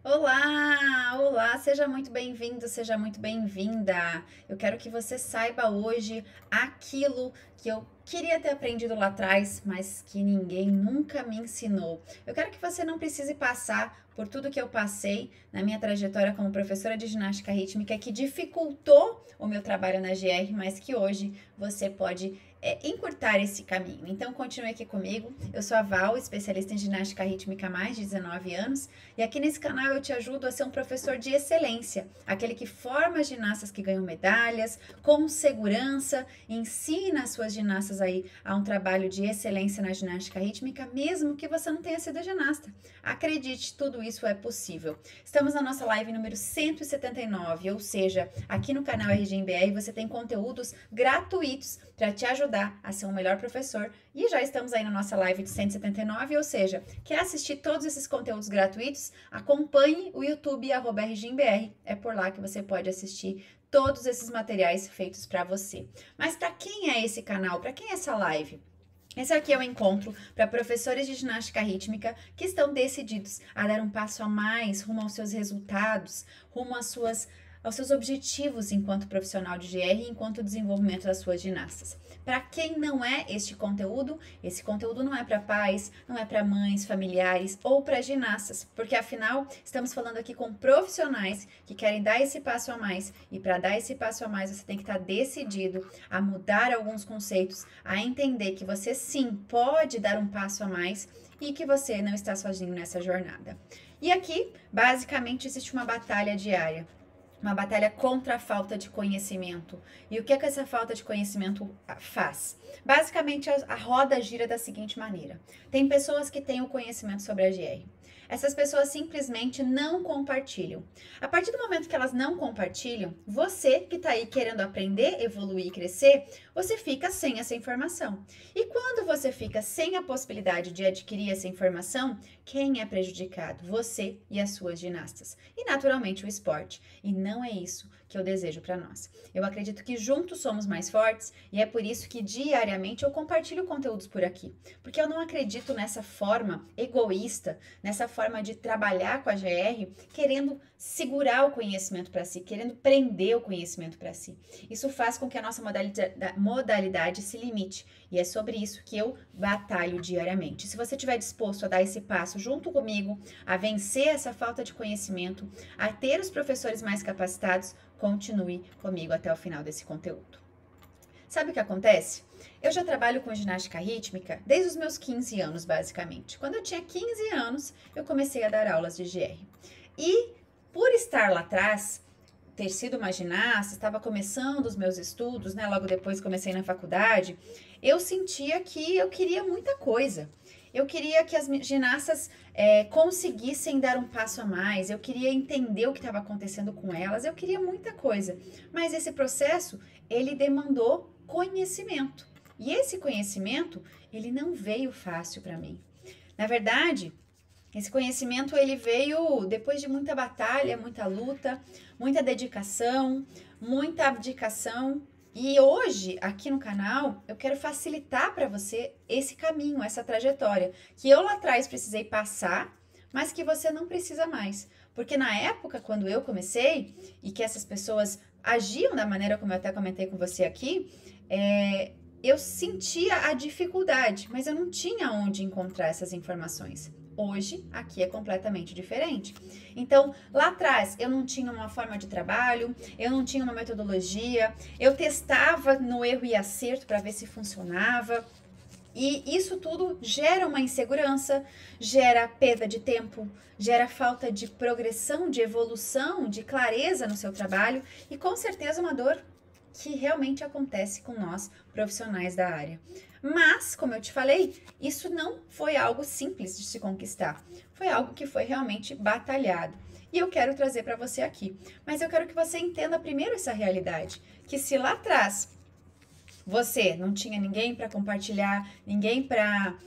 Olá, olá, seja muito bem-vindo, seja muito bem-vinda. Eu quero que você saiba hoje aquilo que eu queria ter aprendido lá atrás, mas que ninguém nunca me ensinou. Eu quero que você não precise passar por tudo que eu passei na minha trajetória como professora de ginástica rítmica, que dificultou o meu trabalho na GR, mas que hoje você pode encurtar esse caminho. Então, continue aqui comigo. Eu sou a Val, especialista em ginástica rítmica há mais de 19 anos. E aqui nesse canal eu te ajudo a ser um professor de excelência, aquele que forma ginastas que ganham medalhas, com segurança, ensina as suas ginastas aí a um trabalho de excelência na ginástica rítmica, mesmo que você não tenha sido ginasta. Acredite, tudo isso é possível. Estamos na nossa live número 179, ou seja, aqui no canal RGMBR você tem conteúdos gratuitos para te ajudar a ser um melhor professor. E já estamos aí na nossa live de 179, ou seja, quer assistir todos esses conteúdos gratuitos? Acompanhe o YouTube @RGMBR. É por lá que você pode assistir todos esses materiais feitos para você. Mas para quem é esse canal? Para quem é essa live? Esse aqui é o encontro para professores de ginástica rítmica que estão decididos a dar um passo a mais rumo aos seus resultados, rumo aos seus objetivos enquanto profissional de GR e enquanto desenvolvimento das suas ginastas. Para quem não é esse conteúdo não é para pais, não é para mães, familiares ou para ginastas, porque afinal estamos falando aqui com profissionais que querem dar esse passo a mais, e para dar esse passo a mais você tem que estar decidido a mudar alguns conceitos, a entender que você sim pode dar um passo a mais e que você não está sozinho nessa jornada. E aqui, basicamente, existe uma batalha diária. Uma batalha contra a falta de conhecimento. E o que essa falta de conhecimento faz? Basicamente, a roda gira da seguinte maneira. Tem pessoas que têm o conhecimento sobre a GR. Essas pessoas simplesmente não compartilham. A partir do momento que elas não compartilham, você que está aí querendo aprender, evoluir e crescer, você fica sem essa informação. E quando você fica sem a possibilidade de adquirir essa informação, quem é prejudicado? Você e as suas ginastas. E naturalmente o esporte. E não é isso que eu desejo para nós. Eu acredito que juntos somos mais fortes e é por isso que diariamente eu compartilho conteúdos por aqui. Porque eu não acredito nessa forma egoísta, nessa forma de trabalhar com a GR, querendo segurar o conhecimento para si, querendo prender o conhecimento para si. Isso faz com que a nossa modalidade se limite. E é sobre isso que eu batalho diariamente. Se você estiver disposto a dar esse passo junto comigo, a vencer essa falta de conhecimento, a ter os professores mais capacitados, continue comigo até o final desse conteúdo. Sabe o que acontece? Eu já trabalho com ginástica rítmica desde os meus 15 anos, basicamente. Quando eu tinha 15 anos, eu comecei a dar aulas de GR. E por estar lá atrás, ter sido uma ginasta, estava começando os meus estudos, né? Logo depois comecei na faculdade, eu sentia que eu queria muita coisa. Eu queria que as ginastas conseguissem dar um passo a mais, eu queria entender o que estava acontecendo com elas, eu queria muita coisa. Mas esse processo, ele demandou conhecimento. E esse conhecimento, ele não veio fácil para mim. Na verdade, esse conhecimento ele veio depois de muita batalha, muita luta, muita dedicação, muita abdicação. E hoje, aqui no canal, eu quero facilitar para você esse caminho, essa trajetória, que eu lá atrás precisei passar, mas que você não precisa mais. Porque na época, quando eu comecei, e que essas pessoas agiam da maneira como eu até comentei com você aqui, eu sentia a dificuldade, mas eu não tinha onde encontrar essas informações. Hoje, aqui é completamente diferente. Então, lá atrás, eu não tinha uma forma de trabalho, eu não tinha uma metodologia, eu testava no erro e acerto para ver se funcionava. E isso tudo gera uma insegurança, gera perda de tempo, gera falta de progressão, de evolução, de clareza no seu trabalho e com certeza uma dor que realmente acontece com nós profissionais da área. Mas, como eu te falei, isso não foi algo simples de se conquistar. Foi algo que foi realmente batalhado. E eu quero trazer para você aqui. Mas eu quero que você entenda primeiro essa realidade. Que se lá atrás você não tinha ninguém para compartilhar, ninguém para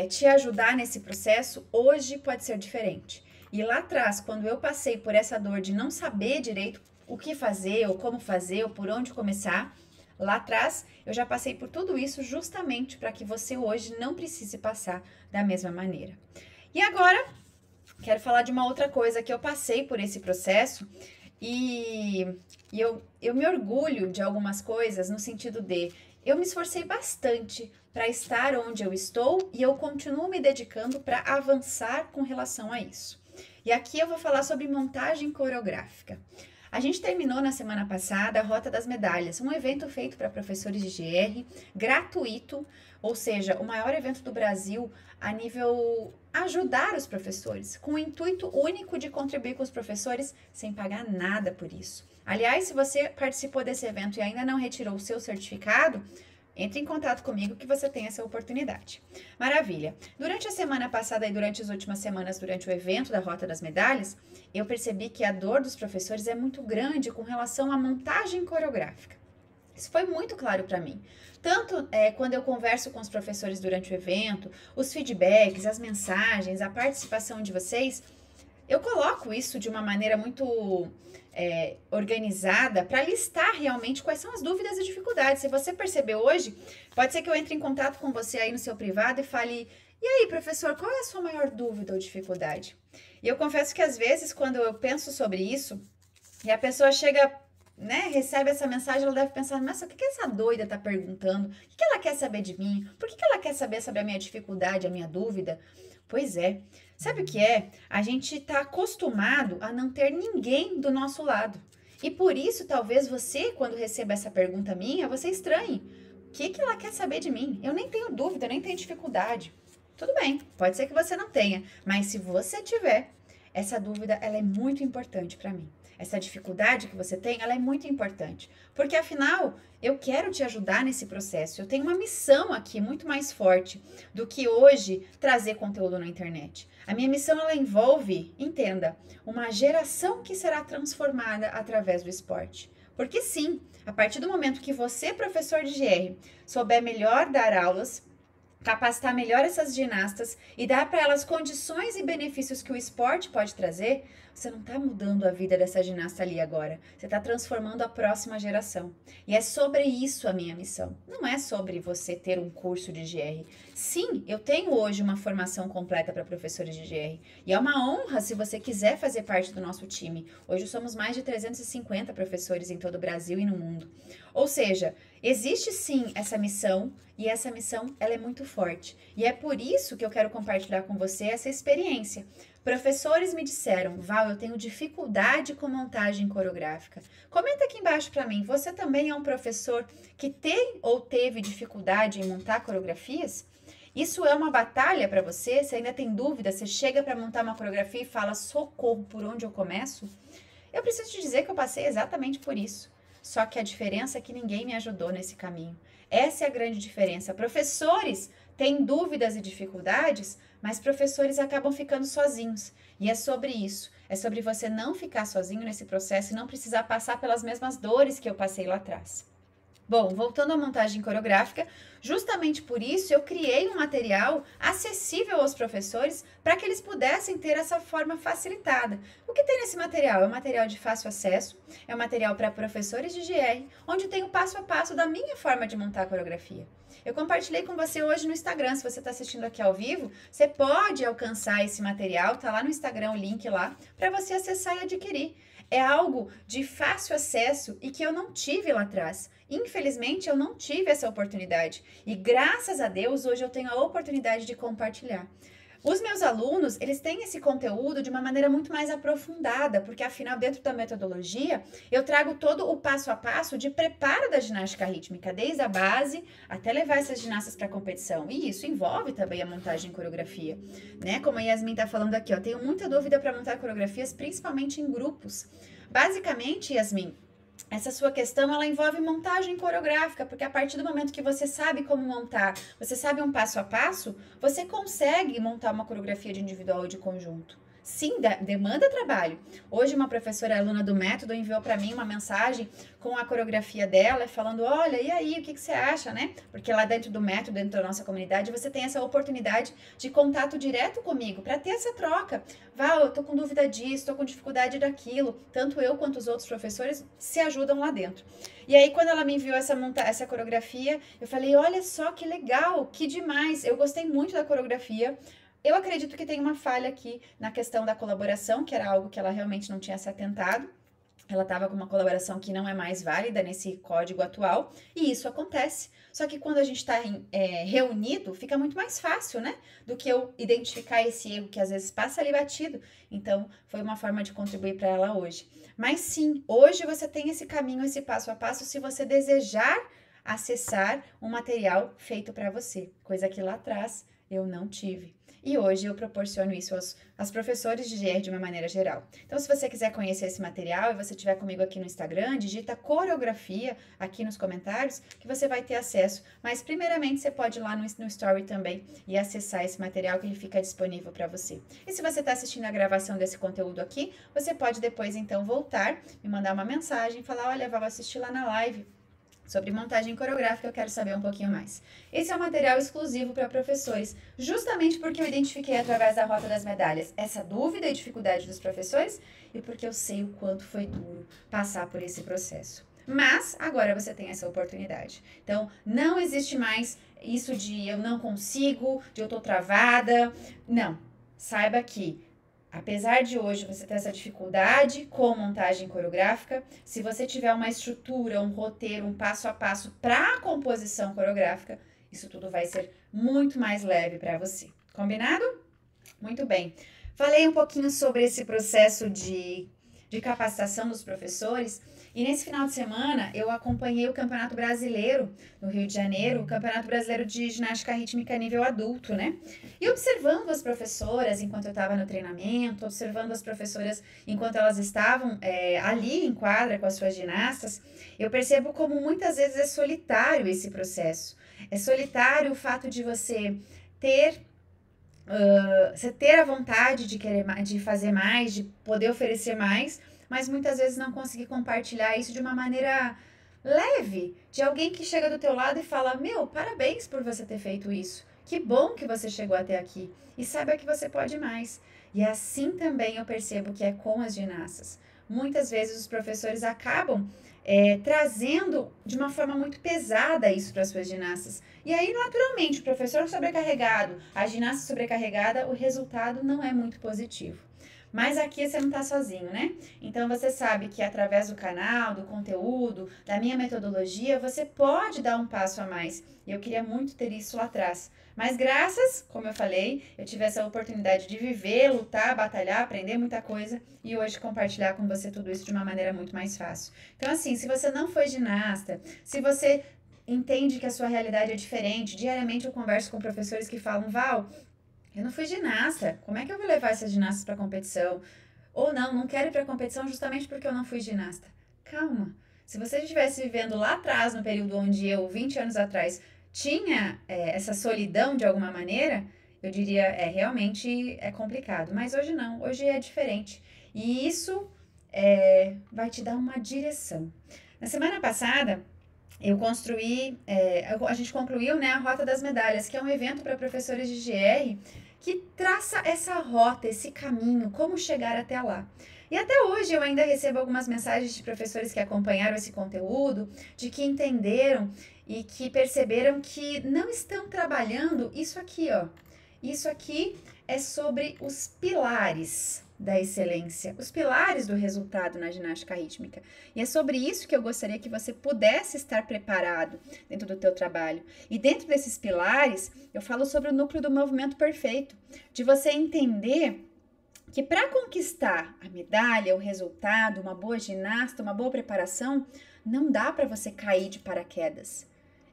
te ajudar nesse processo, hoje pode ser diferente. E lá atrás, quando eu passei por essa dor de não saber direito o que fazer, ou como fazer, ou por onde começar, lá atrás eu já passei por tudo isso justamente para que você hoje não precise passar da mesma maneira. E agora, quero falar de uma outra coisa que eu passei por esse processo e, eu me orgulho de algumas coisas no sentido de eu me esforcei bastante para estar onde eu estou e eu continuo me dedicando para avançar com relação a isso. E aqui eu vou falar sobre montagem coreográfica. A gente terminou na semana passada a Rota das Medalhas, um evento feito para professores de GR, gratuito, ou seja, o maior evento do Brasil a nível ajudar os professores, com o intuito único de contribuir com os professores sem pagar nada por isso. Aliás, se você participou desse evento e ainda não retirou o seu certificado, entre em contato comigo que você tem essa oportunidade. Maravilha! Durante a semana passada e durante as últimas semanas, durante o evento da Rota das Medalhas, eu percebi que a dor dos professores é muito grande com relação à montagem coreográfica. Isso foi muito claro para mim. Tanto quando eu converso com os professores durante o evento, os feedbacks, as mensagens, a participação de vocês, eu coloco isso de uma maneira muito organizada para listar realmente quais são as dúvidas e dificuldades. Se você percebeu hoje, pode ser que eu entre em contato com você aí no seu privado e fale: e aí, professor, qual é a sua maior dúvida ou dificuldade? E eu confesso que às vezes, quando eu penso sobre isso, e a pessoa chega, né, recebe essa mensagem, ela deve pensar: nossa, o que essa doida tá perguntando? O que ela quer saber de mim? Por que ela quer saber sobre a minha dificuldade, a minha dúvida? Pois é. Sabe o que é? A gente está acostumado a não ter ninguém do nosso lado. E por isso, talvez você, quando receba essa pergunta minha, você estranhe. O que ela quer saber de mim? Eu nem tenho dúvida, eu nem tenho dificuldade. Tudo bem, pode ser que você não tenha, mas se você tiver, essa dúvida ela é muito importante para mim. Essa dificuldade que você tem, ela é muito importante. Porque afinal, eu quero te ajudar nesse processo. Eu tenho uma missão aqui muito mais forte do que hoje trazer conteúdo na internet. A minha missão, ela envolve, entenda, uma geração que será transformada através do esporte. Porque sim, a partir do momento que você, professor de GR, souber melhor dar aulas, capacitar melhor essas ginastas e dar para elas condições e benefícios que o esporte pode trazer, você não está mudando a vida dessa ginasta ali agora. Você está transformando a próxima geração. E é sobre isso a minha missão. Não é sobre você ter um curso de GR. Sim, eu tenho hoje uma formação completa para professores de GR. E é uma honra se você quiser fazer parte do nosso time. Hoje somos mais de 350 professores em todo o Brasil e no mundo. Ou seja, existe sim essa missão e essa missão ela é muito forte. E é por isso que eu quero compartilhar com você essa experiência. Professores me disseram: Val, eu tenho dificuldade com montagem coreográfica. Comenta aqui embaixo para mim, você também é um professor que tem ou teve dificuldade em montar coreografias? Isso é uma batalha para você? Você ainda tem dúvida? Você chega para montar uma coreografia e fala: socorro, por onde eu começo? Eu preciso te dizer que eu passei exatamente por isso. Só que a diferença é que ninguém me ajudou nesse caminho. Essa é a grande diferença. Professores têm dúvidas e dificuldades, mas professores acabam ficando sozinhos. E é sobre isso. É sobre você não ficar sozinho nesse processo e não precisar passar pelas mesmas dores que eu passei lá atrás. Bom, voltando à montagem coreográfica, justamente por isso eu criei um material acessível aos professores para que eles pudessem ter essa forma facilitada. O que tem nesse material? É um material de fácil acesso, é um material para professores de GR, onde tem o passo a passo da minha forma de montar a coreografia. Eu compartilhei com você hoje no Instagram. Se você está assistindo aqui ao vivo, você pode alcançar esse material, tá lá no Instagram o link lá, para você acessar e adquirir. É algo de fácil acesso e que eu não tive lá atrás. Infelizmente, eu não tive essa oportunidade. E graças a Deus, hoje eu tenho a oportunidade de compartilhar. Os meus alunos, eles têm esse conteúdo de uma maneira muito mais aprofundada, porque afinal, dentro da metodologia, eu trago todo o passo a passo de preparo da ginástica rítmica, desde a base até levar essas ginastas para a competição. E isso envolve também a montagem em coreografia, né? Como a Yasmin tá falando aqui, ó, tenho muita dúvida para montar coreografias, principalmente em grupos. Basicamente, Yasmin, essa sua questão, ela envolve montagem coreográfica, porque a partir do momento que você sabe como montar, você sabe um passo a passo, você consegue montar uma coreografia de individual ou de conjunto. Sim, demanda trabalho. Hoje uma professora aluna do método enviou para mim uma mensagem com a coreografia dela, falando: olha, e aí, o que você acha, né? Porque lá dentro do método, dentro da nossa comunidade, você tem essa oportunidade de contato direto comigo, para ter essa troca. Val, eu tô com dúvida disso, tô com dificuldade daquilo. Tanto eu quanto os outros professores se ajudam lá dentro. E aí, quando ela me enviou essa coreografia, eu falei: olha só que legal, que demais. Eu gostei muito da coreografia, Eu acredito que tem uma falha aqui na questão da colaboração, que era algo que ela realmente não tinha se atentado. Ela estava com uma colaboração que não é mais válida nesse código atual, e isso acontece. Só que quando a gente está reunido, fica muito mais fácil, né? Do que eu identificar esse erro que às vezes passa ali batido. Então, foi uma forma de contribuir para ela hoje. Mas sim, hoje você tem esse caminho, esse passo a passo, se você desejar acessar um material feito para você, coisa que lá atrás eu não tive. E hoje eu proporciono isso aos professores de GR de uma maneira geral. Então, se você quiser conhecer esse material e você estiver comigo aqui no Instagram, digita coreografia aqui nos comentários que você vai ter acesso. Mas, primeiramente, você pode ir lá no Story também e acessar esse material que ele fica disponível para você. E se você está assistindo a gravação desse conteúdo aqui, você pode depois, então, voltar, me mandar uma mensagem, falar, olha, vou assistir lá na live sobre montagem coreográfica, eu quero saber um pouquinho mais. Esse é um material exclusivo para professores, justamente porque eu identifiquei através da Rota das Medalhas essa dúvida e dificuldade dos professores e porque eu sei o quanto foi duro passar por esse processo. Mas agora você tem essa oportunidade. Então, não existe mais isso de eu não consigo, de eu tô travada. Não. Saiba que apesar de hoje você ter essa dificuldade com montagem coreográfica, se você tiver uma estrutura, um roteiro, um passo a passo para a composição coreográfica, isso tudo vai ser muito mais leve para você. Combinado? Muito bem. Falei um pouquinho sobre esse processo de capacitação dos professores. E nesse final de semana, eu acompanhei o Campeonato Brasileiro no Rio de Janeiro, o Campeonato Brasileiro de Ginástica Rítmica nível adulto, né? E observando as professoras enquanto eu estava no treinamento, observando as professoras enquanto elas estavam ali em quadra com as suas ginastas, eu percebo como muitas vezes é solitário esse processo. É solitário o fato de você ter a vontade de querer de fazer mais, de poder oferecer mais, mas muitas vezes não conseguir compartilhar isso de uma maneira leve, de alguém que chega do teu lado e fala, meu, parabéns por você ter feito isso, que bom que você chegou até aqui, e saiba que você pode mais. E assim também eu percebo que é com as ginastas. Muitas vezes os professores acabam trazendo de uma forma muito pesada isso para as suas ginastas. E aí, naturalmente, o professor sobrecarregado, a ginasta sobrecarregada, o resultado não é muito positivo. Mas aqui você não está sozinho, né? Então, você sabe que através do canal, do conteúdo, da minha metodologia, você pode dar um passo a mais. E eu queria muito ter isso lá atrás. Mas graças, como eu falei, eu tive essa oportunidade de viver, lutar, batalhar, aprender muita coisa e hoje compartilhar com você tudo isso de uma maneira muito mais fácil. Então, assim, se você não foi ginasta, se você entende que a sua realidade é diferente, diariamente eu converso com professores que falam, Val, eu não fui ginasta, como é que eu vou levar essas ginastas para competição? Ou não quero ir para competição justamente porque eu não fui ginasta. Calma, se você estivesse vivendo lá atrás, no período onde eu, 20 anos atrás, tinha essa solidão de alguma maneira, eu diria, realmente é complicado. Mas hoje não, hoje é diferente. E isso vai te dar uma direção. Na semana passada, a gente concluiu, né, a Rota das Medalhas, que é um evento para professores de GR que traça essa rota, esse caminho, como chegar até lá. E até hoje eu ainda recebo algumas mensagens de professores que acompanharam esse conteúdo, de que entenderam e que perceberam que não estão trabalhando isso aqui, ó. Isso aqui é sobre os pilares da excelência, os pilares do resultado na ginástica rítmica. E é sobre isso que eu gostaria que você pudesse estar preparado dentro do teu trabalho. E dentro desses pilares, eu falo sobre o núcleo do movimento perfeito, de você entender que para conquistar a medalha, o resultado, uma boa ginasta, uma boa preparação, não dá para você cair de paraquedas.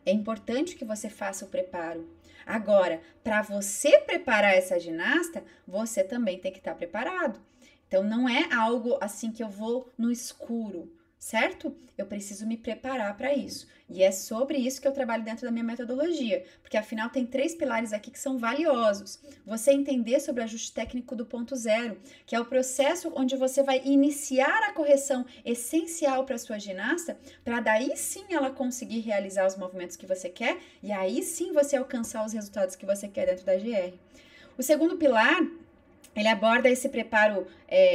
É importante que você faça o preparo. Agora, para você preparar essa ginasta, você também tem que estar preparado. Então, não é algo assim que eu vou no escuro, certo? Eu preciso me preparar para isso. E é sobre isso que eu trabalho dentro da minha metodologia, porque afinal tem 3 pilares aqui que são valiosos. Você entender sobre o ajuste técnico do ponto zero, que é o processo onde você vai iniciar a correção essencial para a sua ginasta, para daí sim ela conseguir realizar os movimentos que você quer e aí sim você alcançar os resultados que você quer dentro da GR. O segundo pilar, ele aborda esse preparo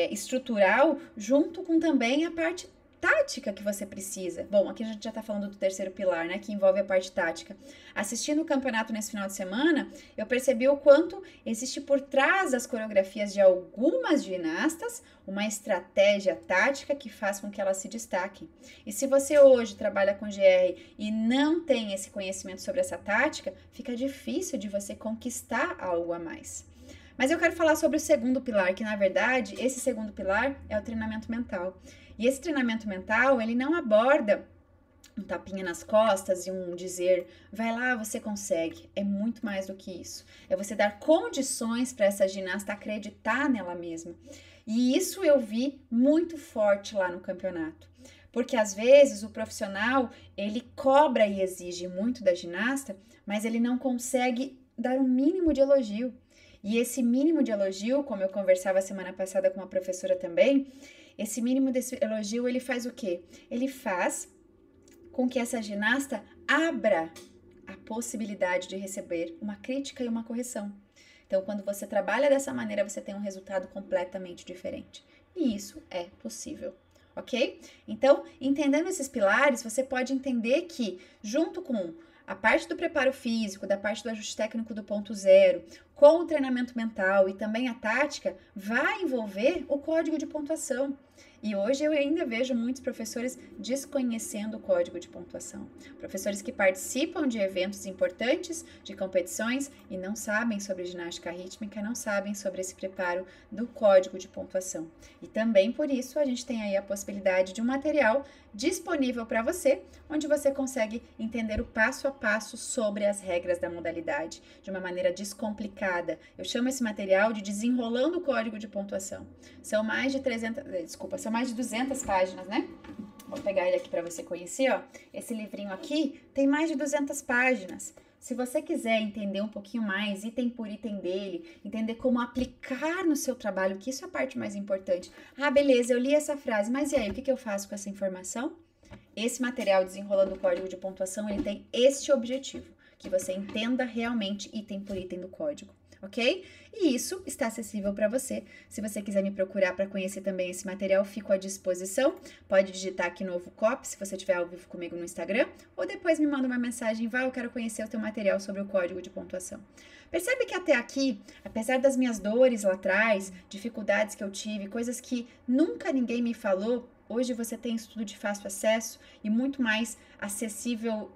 estrutural junto com também a parte tática que você precisa. Bom, aqui a gente já tá falando do terceiro pilar, né, que envolve a parte tática. Assistindo o campeonato nesse final de semana, eu percebi o quanto existe por trás das coreografias de algumas ginastas uma estratégia tática que faz com que elas se destaquem. E se você hoje trabalha com GR e não tem esse conhecimento sobre essa tática, fica difícil de você conquistar algo a mais. Mas eu quero falar sobre o segundo pilar, que na verdade, esse segundo pilar é o treinamento mental. E esse treinamento mental, ele não aborda um tapinha nas costas e um dizer, vai lá, você consegue. É muito mais do que isso. É você dar condições para essa ginasta acreditar nela mesma. E isso eu vi muito forte lá no campeonato. Porque às vezes o profissional, ele cobra e exige muito da ginasta, mas ele não consegue dar um mínimo de elogio. E esse mínimo de elogio, como eu conversava semana passada com uma professora também, esse mínimo desse elogio, ele faz o quê? Ele faz com que essa ginasta abra a possibilidade de receber uma crítica e uma correção. Então, quando você trabalha dessa maneira, você tem um resultado completamente diferente. E isso é possível, ok? Então, entendendo esses pilares, você pode entender que, junto com a parte do preparo físico, da parte do ajuste técnico do ponto zero, com o treinamento mental e também a tática, vai envolver o código de pontuação. E hoje eu ainda vejo muitos professores desconhecendo o código de pontuação. Professores que participam de eventos importantes, de competições, e não sabem sobre ginástica rítmica, não sabem sobre esse preparo do código de pontuação. E também por isso a gente tem aí a possibilidade de um material disponível para você, onde você consegue entender o passo a passo sobre as regras da modalidade, de uma maneira descomplicada. Eu chamo esse material de Desenrolando o Código de Pontuação. São mais de 200 páginas, né? Vou pegar ele aqui para você conhecer, ó. Esse livrinho aqui tem mais de 200 páginas. Se você quiser entender um pouquinho mais, item por item dele, entender como aplicar no seu trabalho, que isso é a parte mais importante. Ah, beleza, eu li essa frase, mas e aí, o que eu faço com essa informação? Esse material Desenrolando o Código de Pontuação, ele tem este objetivo, que você entenda realmente item por item do código, ok? E isso está acessível para você. Se você quiser me procurar para conhecer também esse material, fico à disposição. Pode digitar aqui Novo Cop, se você estiver ao vivo comigo no Instagram, ou depois me manda uma mensagem, vai, eu quero conhecer o teu material sobre o código de pontuação. Percebe que até aqui, apesar das minhas dores lá atrás, dificuldades que eu tive, coisas que nunca ninguém me falou, hoje você tem isso tudo de fácil acesso e muito mais acessível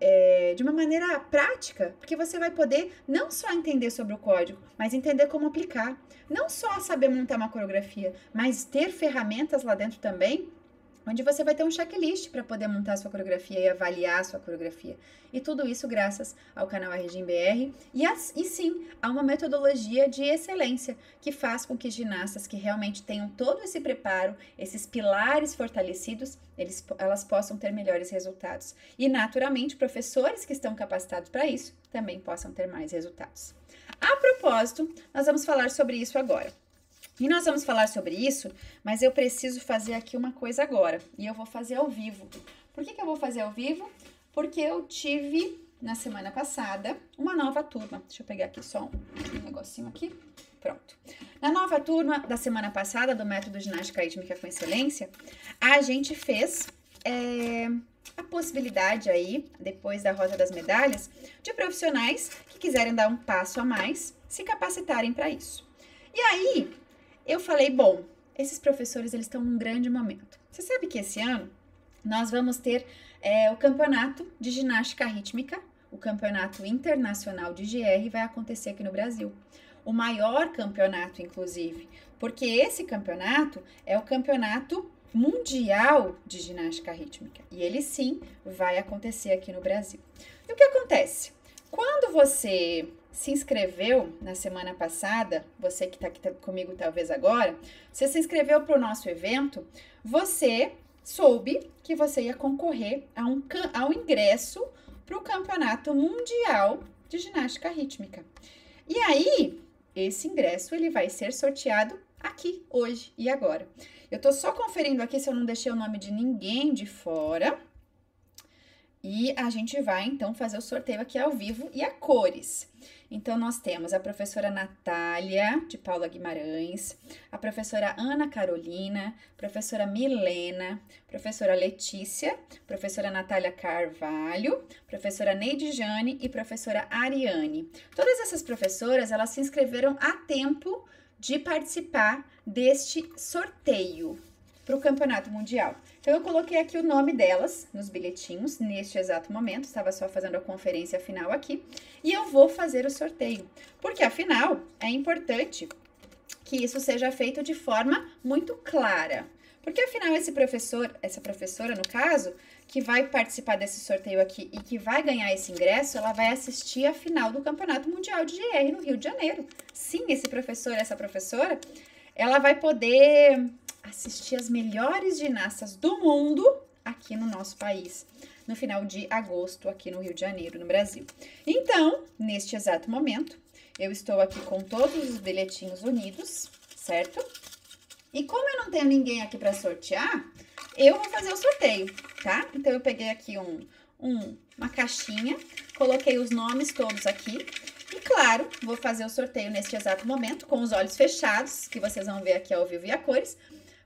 de uma maneira prática, porque você vai poder não só entender sobre o código, mas entender como aplicar. Não só saber montar uma coreografia, mas ter ferramentas lá dentro também, onde você vai ter um checklist para poder montar a sua coreografia e avaliar a sua coreografia. E tudo isso graças ao canal RGMBR e sim, a uma metodologia de excelência que faz com que ginastas que realmente tenham todo esse preparo, esses pilares fortalecidos, elas possam ter melhores resultados. E naturalmente, professores que estão capacitados para isso também possam ter mais resultados. A propósito, nós vamos falar sobre isso agora. E nós vamos falar sobre isso, mas eu preciso fazer aqui uma coisa agora. E eu vou fazer ao vivo. Por que eu vou fazer ao vivo? Porque eu tive, na semana passada, uma nova turma. Deixa eu pegar aqui só um negocinho aqui. Pronto. Na nova turma da semana passada, do Método Ginástica Rítmica com Excelência, a gente fez a possibilidade aí, depois da Rota das Medalhas, de profissionais que quiserem dar um passo a mais, se capacitarem para isso. E aí, eu falei, bom, esses professores, eles estão num grande momento. Você sabe que esse ano nós vamos ter o campeonato de ginástica rítmica, o campeonato internacional de GR vai acontecer aqui no Brasil. O maior campeonato, inclusive, porque esse campeonato é o campeonato mundial de ginástica rítmica. E ele sim vai acontecer aqui no Brasil. E o que acontece? Quando você se inscreveu na semana passada, você que está aqui comigo talvez agora, você se inscreveu para o nosso evento, você soube que você ia concorrer ao ingresso para o Campeonato Mundial de Ginástica Rítmica. E aí, esse ingresso ele vai ser sorteado aqui, hoje e agora. Eu estou só conferindo aqui se eu não deixei o nome de ninguém de fora. E a gente vai, então, fazer o sorteio aqui ao vivo e a cores. Então, nós temos a professora Natália, de Paula Guimarães, a professora Ana Carolina, professora Milena, professora Letícia, professora Natália Carvalho, professora Neide Jane e professora Ariane. Todas essas professoras, elas se inscreveram a tempo de participar deste sorteio para o Campeonato Mundial. Então, eu coloquei aqui o nome delas nos bilhetinhos, neste exato momento, estava só fazendo a conferência final aqui, e eu vou fazer o sorteio, porque afinal, é importante que isso seja feito de forma muito clara, porque afinal essa professora, no caso, que vai participar desse sorteio aqui e que vai ganhar esse ingresso, ela vai assistir a final do Campeonato Mundial de GR no Rio de Janeiro. Sim, essa professora, ela vai poder assistir as melhores ginastas do mundo aqui no nosso país, no final de agosto, aqui no Rio de Janeiro, no Brasil. Então, neste exato momento, eu estou aqui com todos os bilhetinhos unidos, certo? E como eu não tenho ninguém aqui para sortear, eu vou fazer o sorteio, tá? Então, eu peguei aqui uma caixinha, coloquei os nomes todos aqui. E claro, vou fazer o sorteio neste exato momento, com os olhos fechados, que vocês vão ver aqui ao vivo e a cores,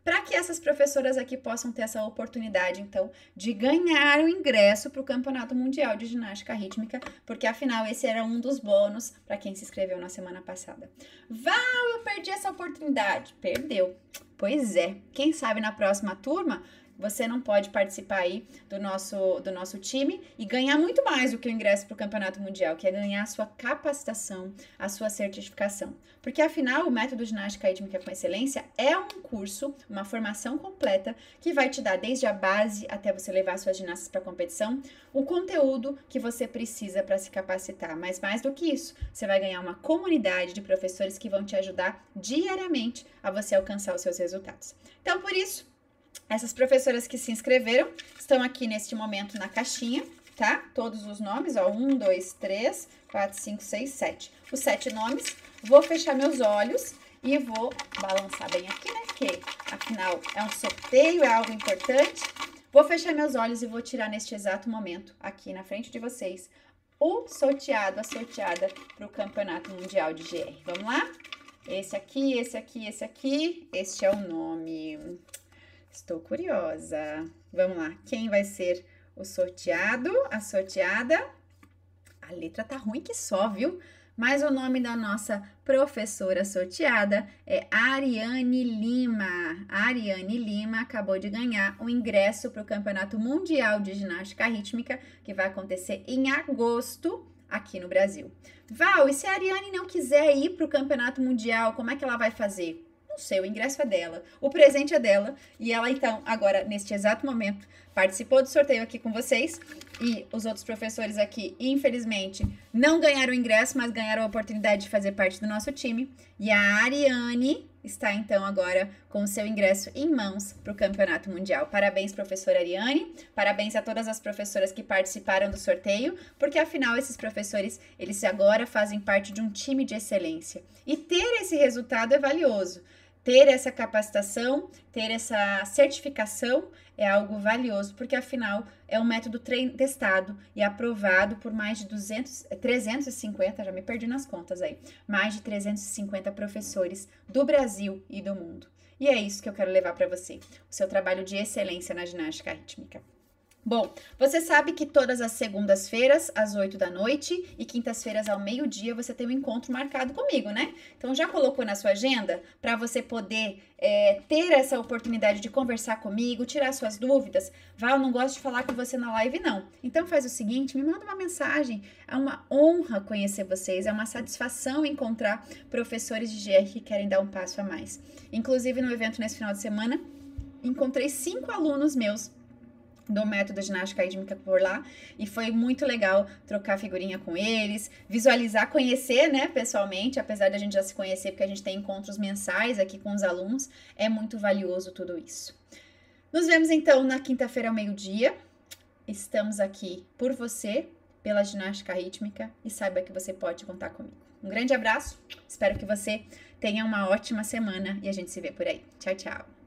para que essas professoras aqui possam ter essa oportunidade, então, de ganhar o ingresso para o Campeonato Mundial de Ginástica Rítmica, porque afinal esse era um dos bônus para quem se inscreveu na semana passada. Val, eu perdi essa oportunidade. Perdeu. Pois é, quem sabe na próxima turma você não pode participar aí do nosso time e ganhar muito mais do que o ingresso para o Campeonato Mundial, que é ganhar a sua capacitação, a sua certificação. Porque, afinal, o Método Ginástica Rítmica com Excelência é um curso, uma formação completa, que vai te dar desde a base até você levar suas ginastas para a competição, o conteúdo que você precisa para se capacitar. Mas, mais do que isso, você vai ganhar uma comunidade de professores que vão te ajudar diariamente a você alcançar os seus resultados. Então, por isso, essas professoras que se inscreveram estão aqui neste momento na caixinha, tá? Todos os nomes, ó, 1, 2, 3, 4, 5, 6, 7. Os 7 nomes. Vou fechar meus olhos e vou balançar bem aqui, né? Porque, afinal, é um sorteio, é algo importante. Vou fechar meus olhos e vou tirar neste exato momento, aqui na frente de vocês, o sorteado, a sorteada para o Campeonato Mundial de GR. Vamos lá? Esse aqui, esse aqui, esse aqui. Este é o nome. Estou curiosa. Vamos lá. Quem vai ser o sorteado? A sorteada? A letra tá ruim que só, viu? Mas o nome da nossa professora sorteada é Ariane Lima. A Ariane Lima acabou de ganhar o ingresso para o Campeonato Mundial de Ginástica Rítmica, que vai acontecer em agosto aqui no Brasil. Val, e se a Ariane não quiser ir para o Campeonato Mundial, como é que ela vai fazer? Não sei, o ingresso é dela, o presente é dela, e ela então, agora, neste exato momento, participou do sorteio aqui com vocês, e os outros professores aqui, infelizmente, não ganharam o ingresso, mas ganharam a oportunidade de fazer parte do nosso time, e a Ariane está então agora com o seu ingresso em mãos para o Campeonato Mundial. Parabéns, professora Ariane, parabéns a todas as professoras que participaram do sorteio, porque afinal esses professores, eles agora fazem parte de um time de excelência, e ter esse resultado é valioso. Ter essa capacitação, ter essa certificação é algo valioso, porque afinal é um método testado e aprovado por mais de 350, já me perdi nas contas aí, mais de 350 professores do Brasil e do mundo. E é isso que eu quero levar para você, o seu trabalho de excelência na ginástica rítmica. Bom, você sabe que todas as segundas-feiras, às 8 da noite e quintas-feiras ao meio-dia, você tem um encontro marcado comigo, né? Então, já colocou na sua agenda para você poder ter essa oportunidade de conversar comigo, tirar suas dúvidas? Val, não gosto de falar com você na live, não. Então, faz o seguinte, me manda uma mensagem. É uma honra conhecer vocês, é uma satisfação encontrar professores de GR que querem dar um passo a mais. Inclusive, no evento nesse final de semana, encontrei 5 alunos meus do método ginástica rítmica por lá, e foi muito legal trocar figurinha com eles, visualizar, conhecer, né, pessoalmente, apesar de a gente já se conhecer, porque a gente tem encontros mensais aqui com os alunos, é muito valioso tudo isso. Nos vemos então na quinta-feira ao meio-dia, estamos aqui por você, pela ginástica rítmica, e saiba que você pode contar comigo. Um grande abraço, espero que você tenha uma ótima semana e a gente se vê por aí. Tchau, tchau!